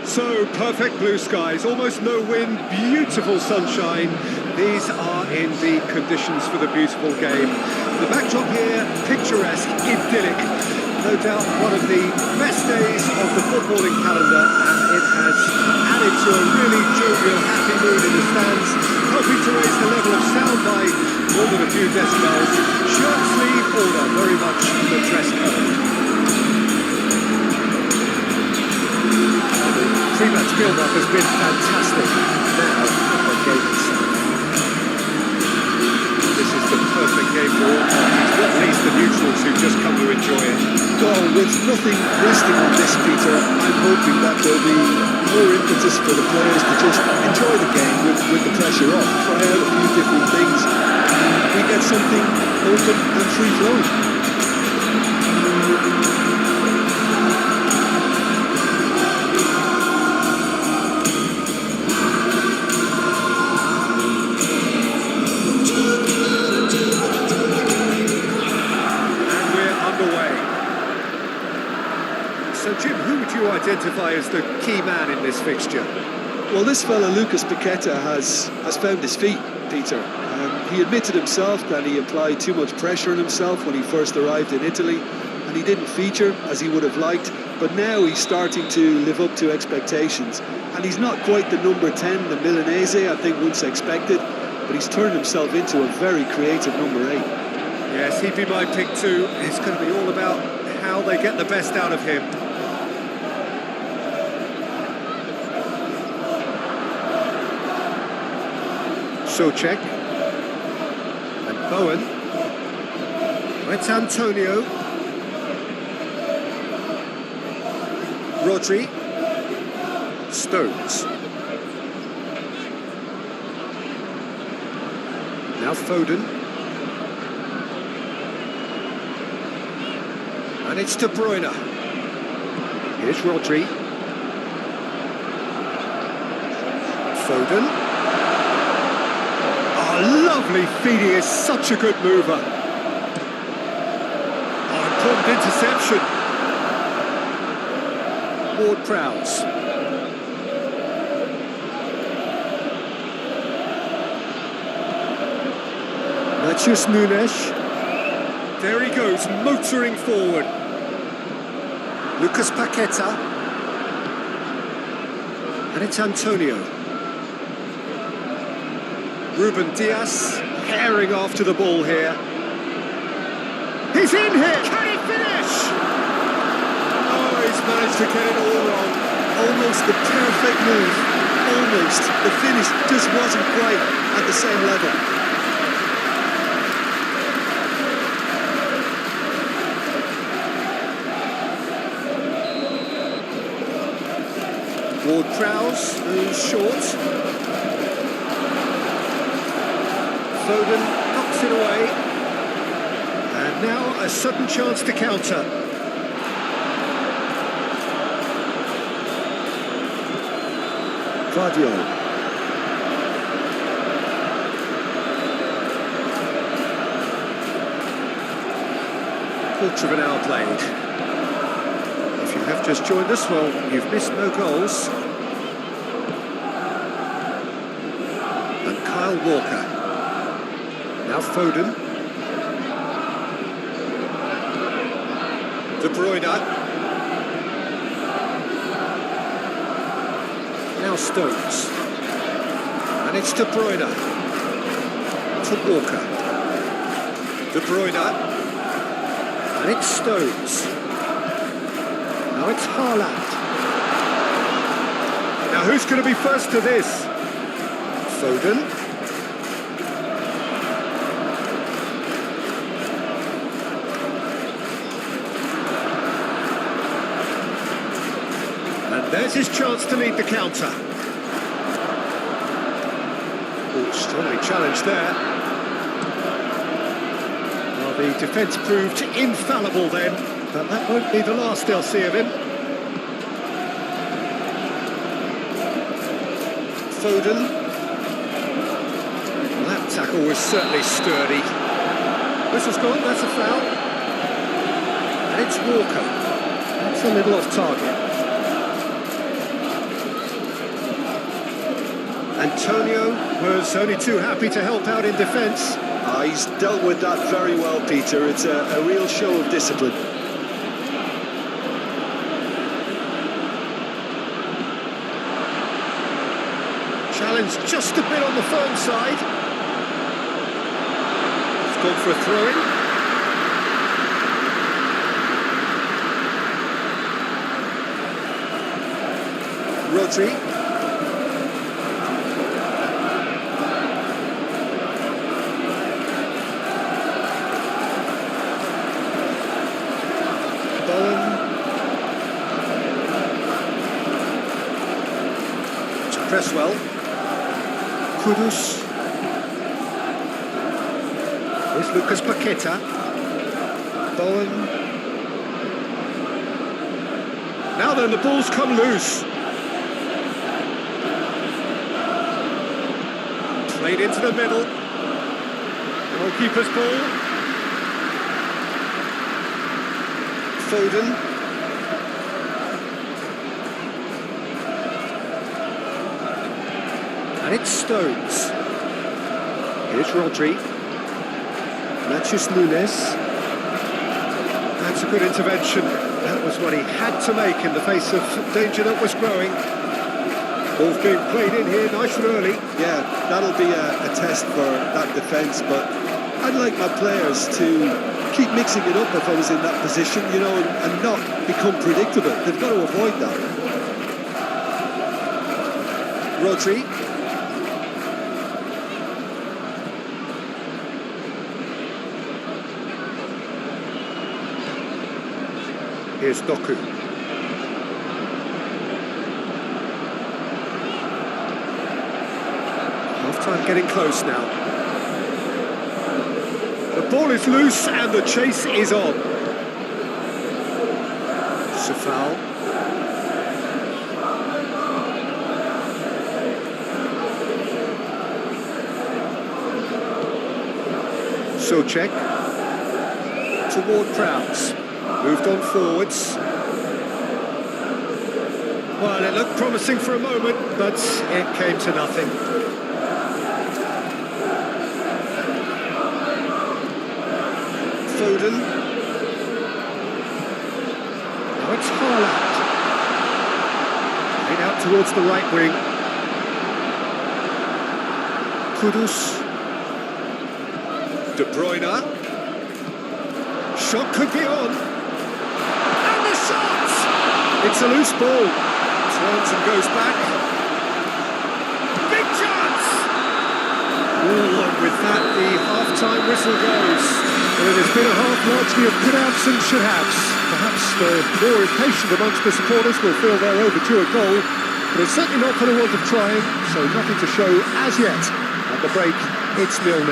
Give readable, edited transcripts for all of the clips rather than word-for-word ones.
So, perfect blue skies, almost no wind, beautiful sunshine. These are indeed conditions for the beautiful game. The backdrop here, picturesque, idyllic. No doubt one of the best days of the footballing calendar, and it has added to a really jovial, happy mood in the stands, helping to raise the level of sound by more than a few decibels. Shirt sleeve order, very much the dress code. Pre-match build-up has been fantastic. Now, the game itself. This is the perfect game for all parties, not least the neutrals who've just come to enjoy it. Well, with nothing resting on this, Peter, I'm hoping that there'll be more impetus for the players to just enjoy the game with the pressure off, try out a few different things, and we get something open and free-flowing. So, Jim, who would you identify as the key man in this fixture? Well, this fella, Lucas Paqueta, has found his feet, Peter. He admitted himself that he applied too much pressure on himself when he first arrived in Italy, and he didn't feature as he would have liked, but now he's starting to live up to expectations. And he's not quite the number 10, the Milanese, I think once expected, but he's turned himself into a very creative number 8. Yes, he'd be my pick too. It's going to be all about how they get the best out of him. Socek and Bowen. It's Antonio. Rodri. Stones. Now Foden. And it's De Bruyne. Here's Rodri. Foden. Lovely feed, he is such a good mover. Important interception. Ward-Prowse. Matheus Nunes. There he goes, motoring forward. Lucas Paqueta. And it's Antonio. Ruben Dias, herring after the ball here. He's in here! Can he finish? Oh, he's managed to get it all wrong. Almost the perfect move. Almost. The finish just wasn't quite at the same level. Ward-Prowse, who's short. Foden knocks it away, and now a sudden chance to counter. Claudio. Quarter of an hour played. If you have just joined us, well, you've missed no goals. And Kyle Walker. Now Foden. De Bruyne. Now Stones. And it's De Bruyne. To Walker. De Bruyne. And it's Stones. Now it's Haaland. Now who's going to be first to this? Foden. There's his chance to lead the counter. Oh, strongly challenged there. Well, the defence proved infallible then, but that won't be the last they'll see of him. Foden. Well, that tackle was certainly sturdy. Whistle's gone, that's a foul. And it's Walker. That's a little off target. Antonio was only too happy to help out in defence. He's dealt with that very well, Peter. It's a real show of discipline. Challenge just a bit on the firm side. It's gone for a throw-in. Rodri. Cresswell, Kudus, with Lucas Paqueta, Bowen. Now then, the ball's come loose. Played into the middle. Goalkeeper's ball. Foden. And it's Stones. Here's Rodri. Matheus Nunes. That's a good intervention. That was what he had to make in the face of danger that was growing. Ball's being played in here nice and early. Yeah, that'll be a test for that defence, but I'd like my players to keep mixing it up if I was in that position, you know, and not become predictable. They've got to avoid that. Rodri. Here's Doku. Half-time getting close now. The ball is loose and the chase is on. It's a foul. Souček toward Prowse. Moved on forwards. Well, it looked promising for a moment, but it came to nothing. Foden. Now it's Haaland. Played out towards the right wing. Kudus. De Bruyne. Shot could be on. It's a loose ball. Turns and goes back. Big chance! Oh, and with that, the half-time whistle goes. Well, it has been a half largely of could-haves and should-haves. Perhaps the more impatient amongst the supporters will feel they're overdue a goal, but it's certainly not for the want of trying, so nothing to show as yet. At the break, it's 0-0.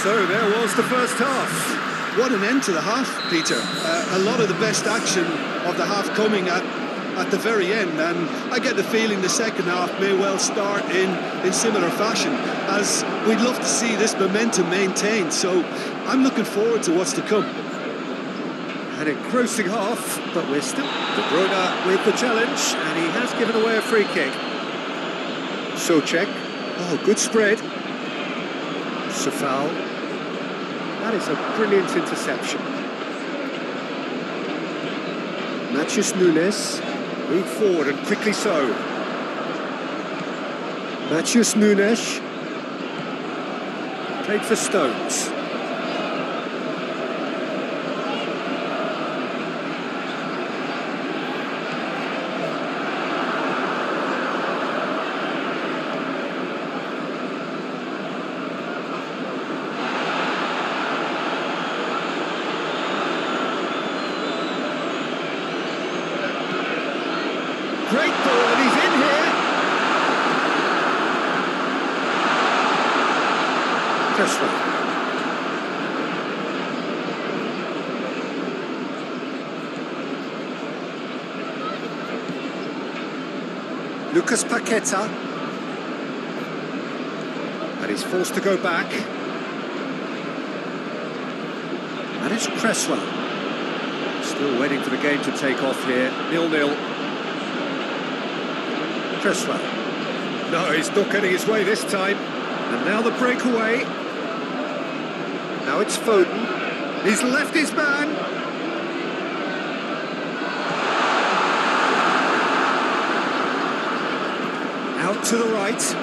So there was the first half. What an end to the half, Peter. A lot of the best action of the half coming at the very end, and I get the feeling the second half may well start in similar fashion, as we'd love to see this momentum maintained, so I'm looking forward to what's to come. An engrossing half, but we're still... De Bruyne with the challenge, and he has given away a free kick. Souček. Oh, good spread. It's a foul. That is a brilliant interception. Matheus Nunes moved forward and quickly so. Matheus Nunes played for Stones. Great ball, and he's in here. Cresswell. Lucas Paqueta. And he's forced to go back. And it's Cresswell. Still waiting for the game to take off here. 0-0. Cresswell. No, he's not getting his way this time. And now the breakaway. Now it's Foden. He's left his man. Out to the right.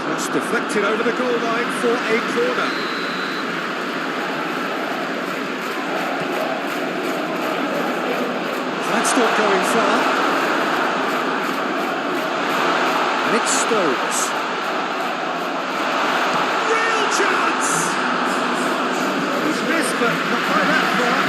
Cross deflected over the goal line for a corner. That's not going far. And it's Stones. Real chance! He's missed, but not by that far.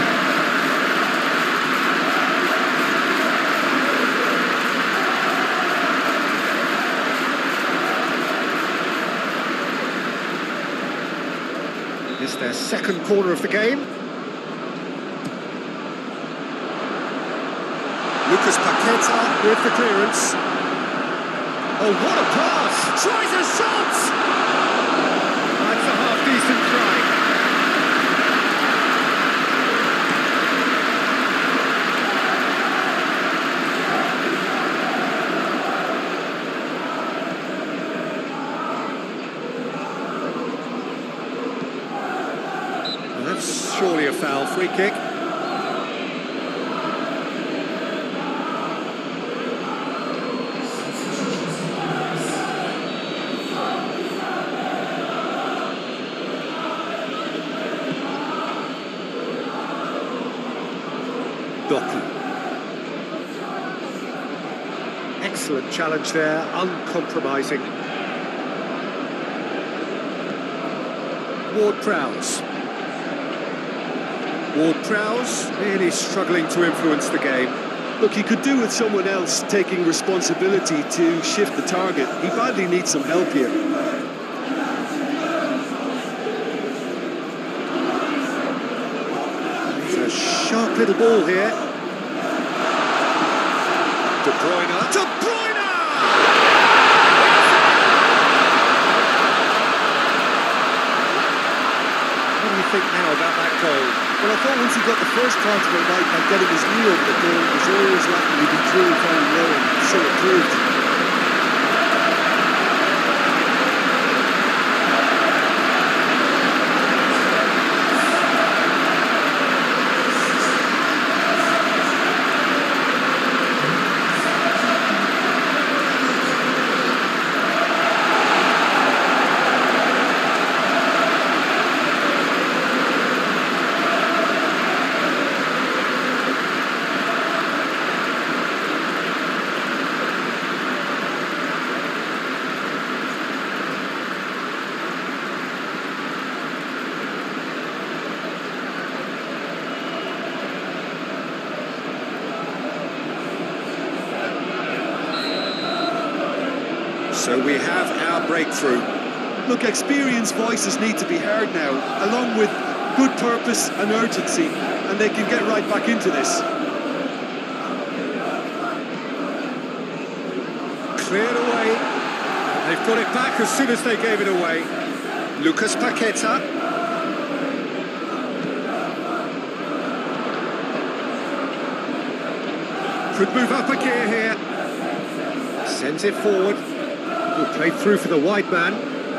It's their second corner of the game. Lucas Paqueta with the clearance. Oh, what a pass! Tries a shot! That's a half-decent try. Well, that's surely a foul. Free kick. Excellent challenge there, uncompromising. Ward-Prowse. Ward-Prowse really struggling to influence the game. Look, he could do with someone else taking responsibility to shift the target. He badly needs some help here. It's a sharp little ball here. De Bruyne. De Bruyne! What do you think now about that goal? Well, I thought once he got the first part of it right by getting his knee over the goal, it was always likely to be through very low, and so it proved. So we have our breakthrough. Look, experienced voices need to be heard now, along with good purpose and urgency, and they can get right back into this. Cleared away. They've got it back as soon as they gave it away. Lucas Paqueta. Could move up a gear here. Sends it forward. Will play through for the wide man.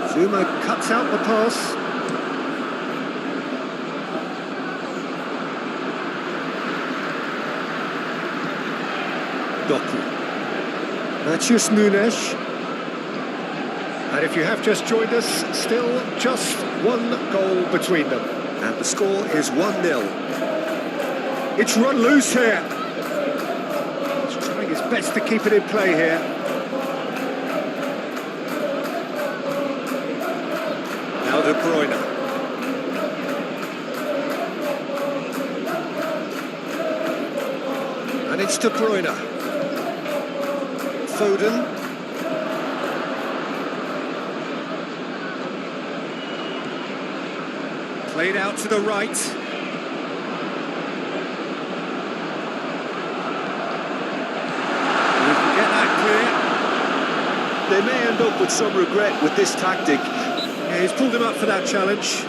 Zuma cuts out the pass. Doku. Matheus Nunes. And if you have just joined us, still just one goal between them. And the score is 1-0. It's run loose here. He's trying his best to keep it in play here. Now De Bruyne. And it's De Bruyne. Foden. Played out to the right. We can get that clear. They may end up with some regret with this tactic. Yeah, he's pulled him up for that challenge.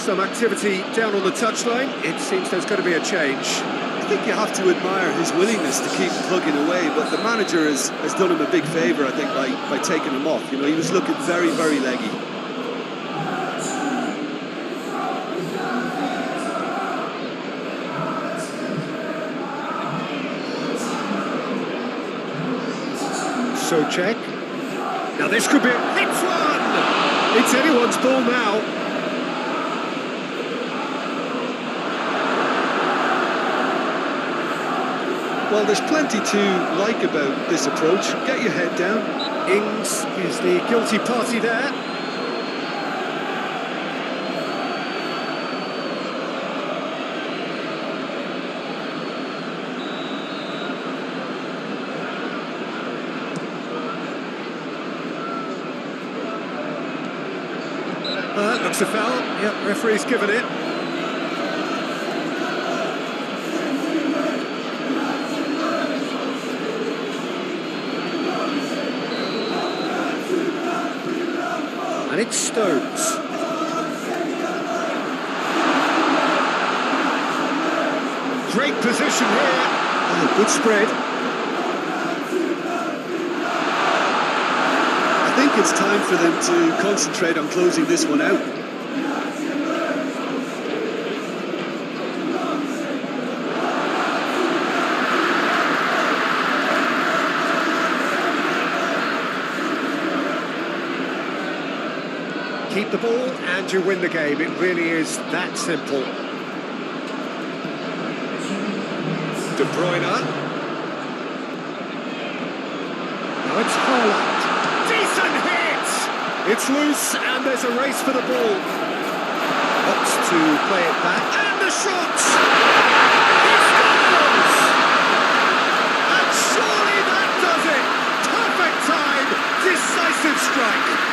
some activity down on the touchline. It seems there's going to be a change. I think you have to admire his willingness to keep plugging away, but the manager has done him a big favour, I think, by taking him off. You know, he was looking very, very leggy. So check. Now this could be a hit one! It's anyone's ball now. Well, there's plenty to like about this approach. Get your head down. Ings is the guilty party there. Looks a foul. Yep, referee's given it. And it's Stones. Great position here. Oh, good spread. I think it's time for them to concentrate on closing this one out. Keep the ball and you win the game. It really is that simple. De Bruyne. Now it's Haaland. Decent hit! It's loose and there's a race for the ball. Opts to play it back. And the shot! He scores! And surely that does it! Perfect time! Decisive strike!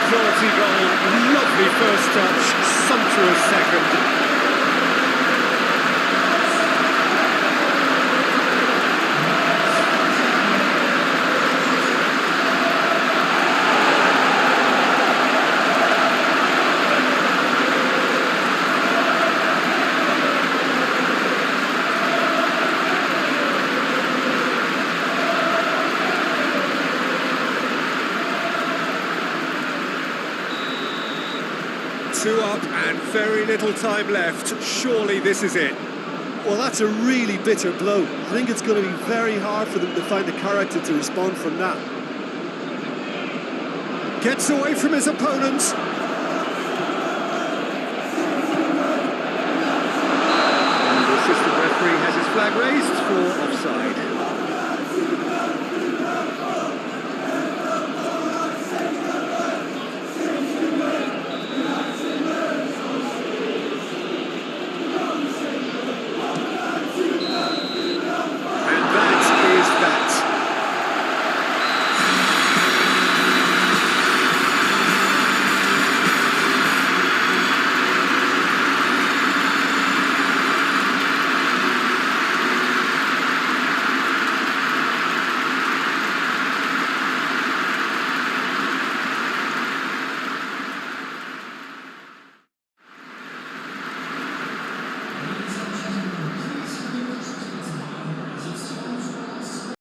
Quality goal, lovely first touch, sumptuous second. Two up and very little time left. Surely this is it. Well, that's a really bitter blow. I think it's going to be very hard for them to find the character to respond from that. Gets away from his opponents.